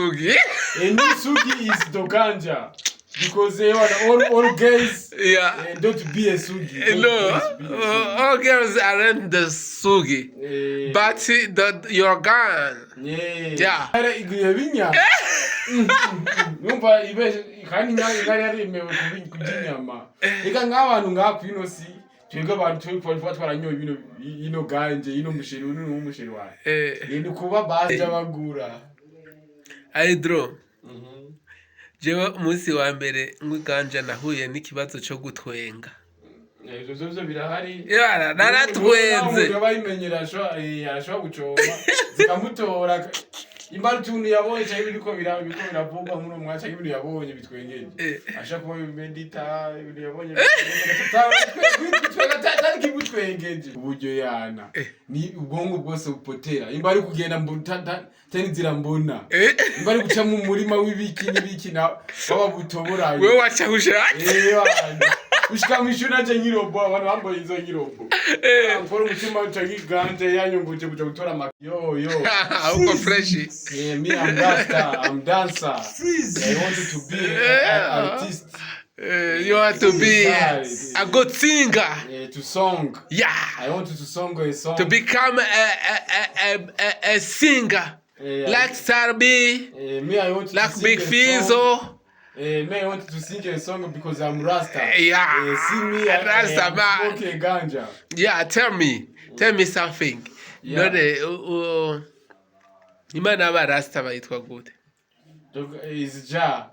Sugi. And sugi is the ganja. Because they are all guys don't be a sugi. All girls aren't the sugi. But your gun. Yeah. Numva ibe kandi ngari yaremewe kubinyama. Eka ngabantu ngakwino si twebwe abantu twa twaranyoye ino ganje ino musheri n'umusheri wawe. Ni kuba baje bagura. Aidro. Jewe umunsi wa mbere ngwiganja nahuye n'ikibazo cyo gutwenga. Ibyo birahari. Naratwenze. Bayimenyera arashobora gucoma zikamutora. Imbaru tuntu yabonye cyangwa ibiko biravugwa muri umwaca ibintu yabonye bitwengeje. Asha kuba medita ibintu yabonye bitwengeje kibutwengeje. Uburyo yana. Ni ubwongo bwose bupotera. Imbari kugenda mbutata tenizira mbona. Imbari guca mu murima w'ibiki na baba butobora. Wewe wacha ushaka. Ushika mishuna naje nyirobo abantu bambaye izo nyirobo. Akora umutima utagiganje yanyunguje kuja gutora yo. Uko fresh. Me I'm rasta, I'm dancer. I wanted to be an artist. You want to be a good singer. To song. Yeah. I wanted to sing a song. To become a singer. Like Sarbi. Me I want to like Big Fizzo. Me I wanted to sing a song because I'm Rasta. Yeah. See me Rasta man. Okay, ganja. Yeah, tell me something. Yeah. None Imana aba Rasta bayitwa gute? Is Ja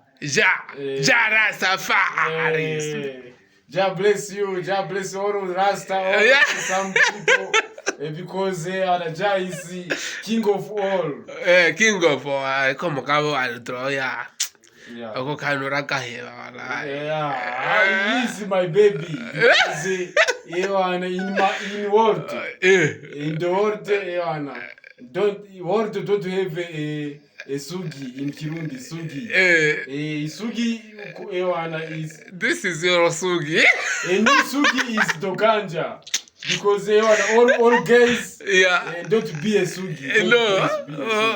Rastafari. Ja bless you. Ja bless all Rasta. Some people because Ja is king of all. King of all. Como cabo al troya. Ako kanura kaheba wala. Yeah. He is my baby. In world. In the world don't have a sugi in Kirundi sugi. Sugi is this is your sugi. And sugi is the ganja. Because they are all guys don't be a sugi.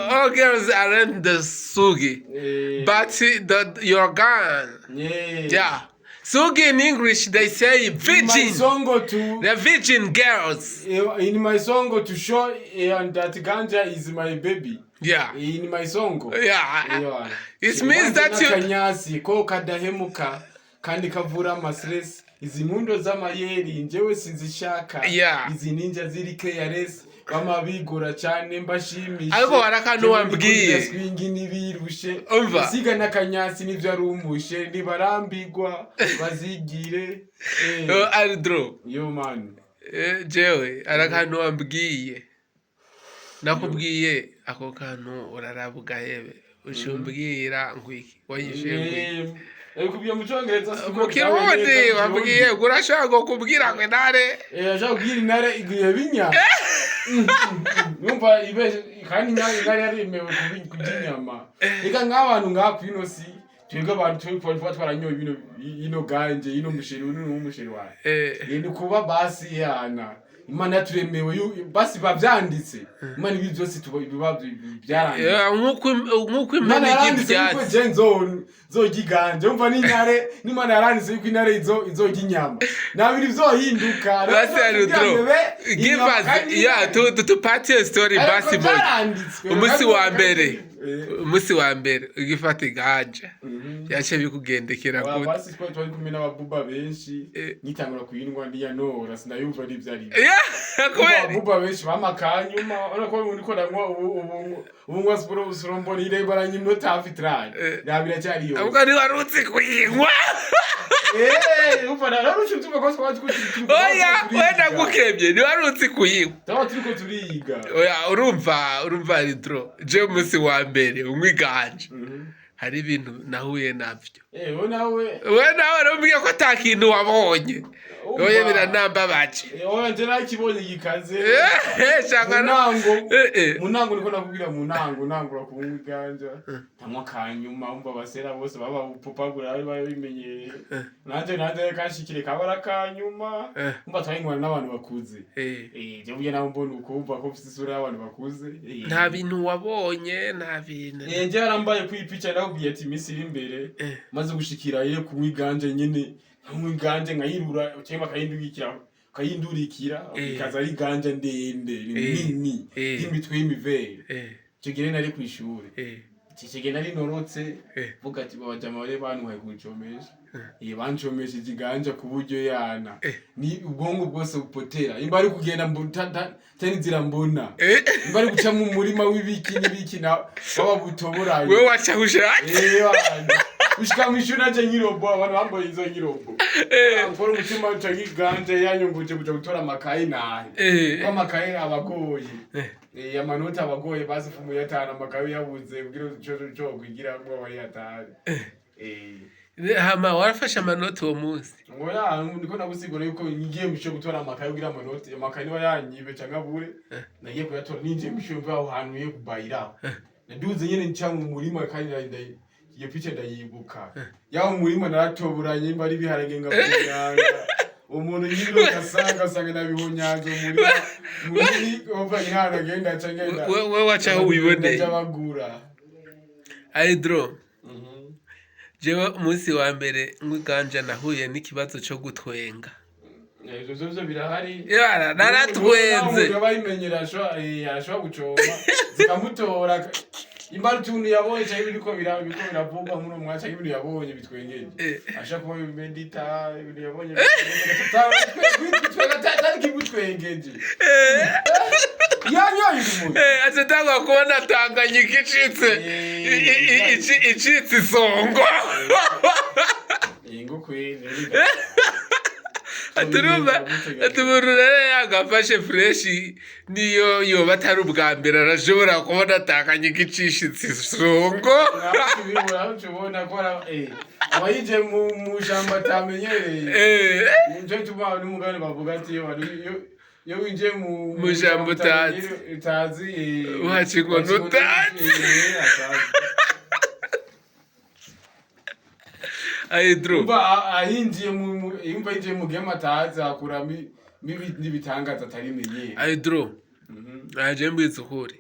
All girls aren't the sugi. But your gun. Yeah. Sugi in English they say virgin. In my song the virgin girls. In my song to show and that ganja is my baby. Yeah. In my song. Yeah. It means that you kanyasi ko kadahemuka kandi kavura amastres. Izi mundo z'amayeri njyewe sinzishaka. Izi ninja ziri KRS bama bigura cyane mbashimisha. Ariko warakanu wambwiye. Swingi nibirushe. Umva. Siga nakanyasi nivyo arumushe nibarambigwa bazigire. Aldro. Yo man. Jewe arakanu wambwiye. Nakubwiye ako kantu urarabuga yebe. Ushumbwira ngwiki. Wayishengwe. Kubya mucongereza siko Kirundi wambwiye urashaka kubwira ngo intare ashaka kubwira intare iguye binya numva ibe kandi ngari yaremewe kubinyama eka ngabantu ngakwino si twebwe abantu twa twaranyoye ino ganje ino musheri n'umusheri wawe ni kuba basi yana Imana yaturemewe basi bavyanditse Imana ibi byose byaranditse nkuko Imana y'ibyatsi zogiganje umva n'intare n'Imana yaranditse yuko intare izoginyama nabiri byohinduka give us to party a story basi umusi wa mbere ugifata iganje yache bikugendekera gute basi twari kumwe n'ababuba benshi nitangura kuyindwa ndiya nora sinayumva n'ivyari ababuba benshi bamakanyuma urako uriko ndanywa ubungwa siporo usurombo nire baranyimno tafitrane nabira cyari yo ubwo ni warutse kuyinywa ufana narushutuka ko twari oya wenda gukebye ni warutse kuyinywa tawa turiko turiga oya urumva litro je umusi wa mbere umwiganje hari ibintu nahuye navyo. We nawe rumbwiye ko ata kintu wabonye. Oye biranambabaje. Oya nje nakibonye gikaze. Munango niko nakubwira munango urakumva iganja. Tamwa kanyuma umva basera bose baba upupagura bari bimenyereye. Nanje kashikire kabara kanyuma. Umva twayingwana n'abantu bakuze. Je buye naho mbona ukumva ko ufite isura y'abantu bakuze. Nta bintu wabonye nta bintu. Nje yarambaye kwipica nakubwiye ati Misiri imbere. Maze gushikira ye kunywa iganje nyene. Nganje nkayirura cyangwa kayindurikira ikaza ari ganje ndende nini imitwe y'imivere kigere nari kwishuri kigere nari norotse vuga ati babajama bare bantu hayikucomesha bancomesha iganje ku buryo yana ni ubwongo bwose bupotera imba ari kugenda tani zira mbona imba ari guca mu murima w'ibiki na baba butoboraye wewe wachahusha ushika mwishuri aje nyirobo abantu bamboye izo nyirobo akora umutima ucangi ganje yanyunguje kuja gutora amakaye nahe amakaye abagoye amanota abagoye bazifumu yatana amakaye yabuze kugira cyo kwigira ngo wari yatari hama warafasha amanota uwo munsi ngoya niko nagusigura yuko ngiye musho gutora amakaye kugira amanota amakaye niba yanyibe cyangwa bure nagiye kuyatora ninje musho mva aho hantu ye kubayira naduze nyene nca mu murima kandi iyo pice ndayibuka yaho murimo naratoburanye imba ari biharage ngabunyanga umuntu nyiro kasanga nabihonyanzo muri ova iharage ndacagenda wewe wacha ubibone ndabagura Aidro jewe umunsi wa mbere ngwiganja nahuye n'ikibazo cyo gutwenga Zozo birahari naratwenze bayimenyera arashobora gucoma zikamutora imbaru tuntu yabonye cyangwa ibiko biravugwa muri umwacha ibintu yabonye bitwengeje ashaka kuba medita ibintu yabonye bitwengeje kibutwengeje yanyoye umuntu atatanga kubona Tanganyika icitse isongo ingo kwene atumurura yagafashe fresh niyo yoba atari ubwa mbere arashobora kubona Tanganyika icishitse isongo ubona ko abayije mu jambo atamenyereye nje tuma n'umugani bavuga ati yo winje mu jambo tazi uhacikwa n'utazi Aidro ahinjiye mu game atazi akura n'ibitangaza atari menye Aidro aje mbitse ukuri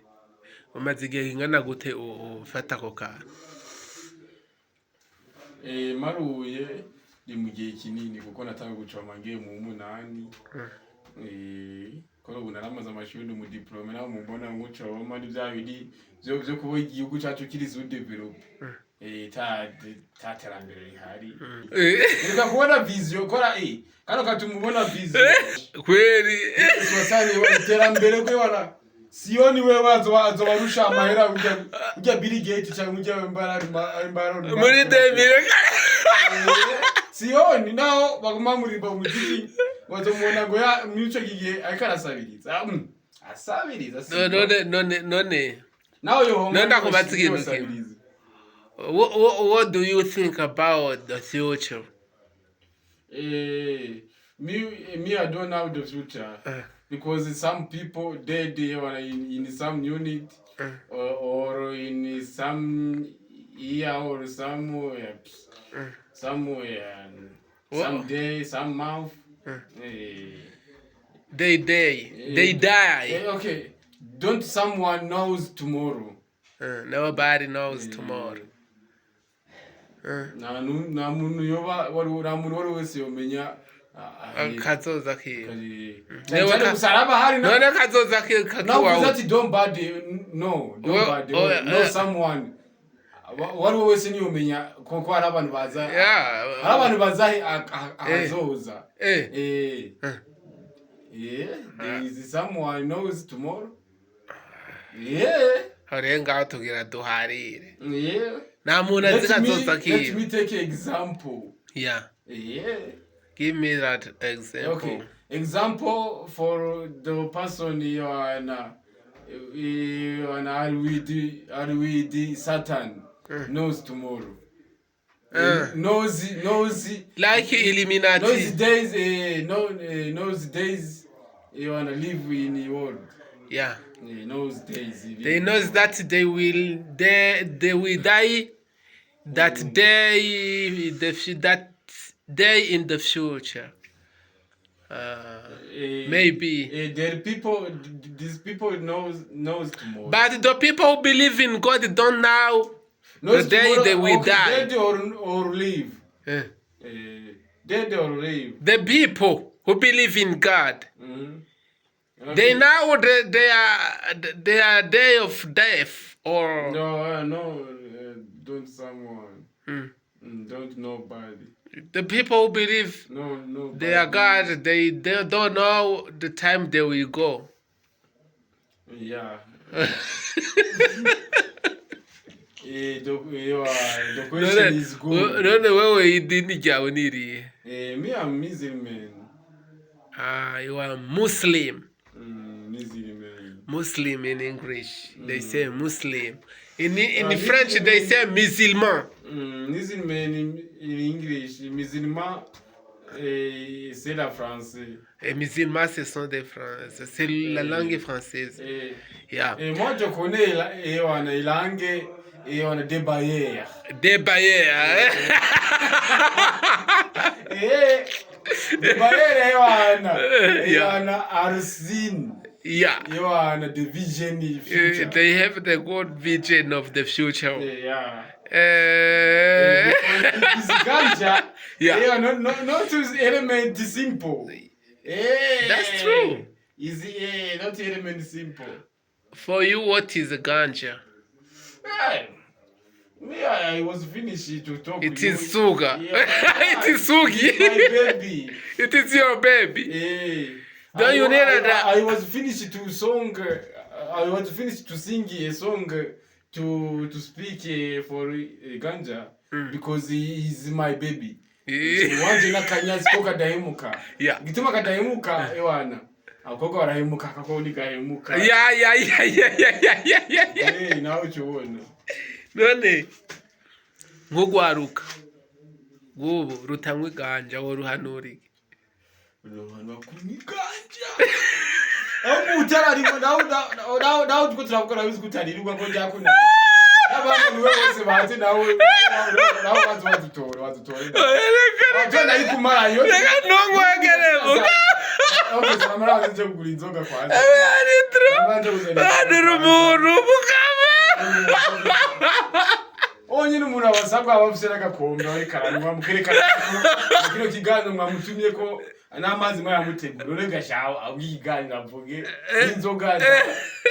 umaze igihe ingana gute ufata ko kana maruye ni mu gihe kinini kuko natanga gucoma ngiye mu 8 ko ubu naramaze amashuri mu diplome naho mumbona ngucoma n'ivya biri byo kubo igihugu cyacu kiri su develop taterambere rihari reka kubona vision kora kano katumubona vision kweli swasani iterambere kwe wana sioni wewe wazo barusha amahera ujya Bill Gates cyangwa ujya mbara muri demire sioni naho baguma muri umuziki wazo mubona ngo ya mico giye akarasabiriza asabiriza none naho yo nanda kubatsigira What do you think about the future? Me, I don't know the future because some people dead in some unit or in some year or somewhere, some day, some month. They die. Okay, don't someone knows tomorrow? Nobody knows tomorrow. Na muntu yoba wari wese yomenya kazoza kiyo none kusaraba hari none kazoza kiyo no that don't bad no someone wari wese ni yomenya ko hari abantu baza hari abantu baza azoza there is someone knows tomorrow harenga tugira duharire let me take an example. Yeah. Give me that example. Okay. Example for the person you are with Satan. knows tomorrow. Knows like Illuminati. Knows days you wanna live in the world. Yeah. Knows days. They knows that they will die. That day in the future. Maybe. These people knows tomorrow. But the people who believe in God don't know the day they will die. Dead or live. Dead or live. The people who believe in God, Okay. they know they are day of death or no, don't someone. Don't nobody. The people who believe they are God, they don't know the time they will go. Yeah. The question is good. Me, I'm Muslim man. You are Muslim. Muslim man. Muslim in English. They say Muslim. In French, they say musulman. Musulman in English. Musulman, c'est la française. Et musulmans, ce sont des Français. C'est la langue française. Yeah. Et moi, je connais la langue et on a des barrières. Des barrières. Des barrières, et on a arsine. Yeah. You are the vision of the future. They have the good vision of the future. Yeah. This ganja. Yeah. Not element simple. That's true. Easy. Not element simple. For you, what is a ganja? Me, I was finished to talk. It is sugar. It is sugi. My baby. It is your baby. Don't you need that? I was finished to song. I was finished to sing a song to speak for ganja because he is my baby. Wanje na kanya sikoka dahemuka. Yeah. Gituma kadahemuka ewana. Akoko warahemuka kakoni kahemuka. Yeah. Hey, nawe chuona. None ngugwaruka. Gubu rutangwe ganja woruhanuri. Ruhano kuniganja. Aho utarari nawo tuko turakora bizi kutaririrwa ko njya kuna. Abantu niwe bose bazi nawe wadutora. Wajana ikumara yo. Reka ntongwegeremo. Okay, samara nje kugura inzoga kwanza. Ari umuntu bukaba. Onyine umuntu abasabwa abafisera gakombe ari karanywa mukerekana kino kiganiro mwamutumye ko n'amazi mwayamutegura none gashaho abwiganira mvuge inzoga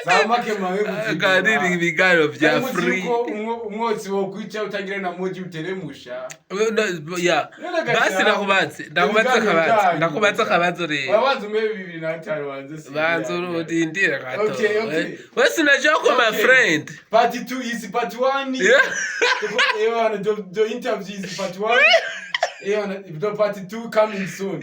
za make mawe muganira ibiganiro bya free umwotsi wo kwica utagira na moji uteremusha basi nakubatse akabazo rero wabanze ume 2005 wanze banze urindira gato wese najoko my friend part 2 is part 1 the interview is part 1 the part 2 coming soon.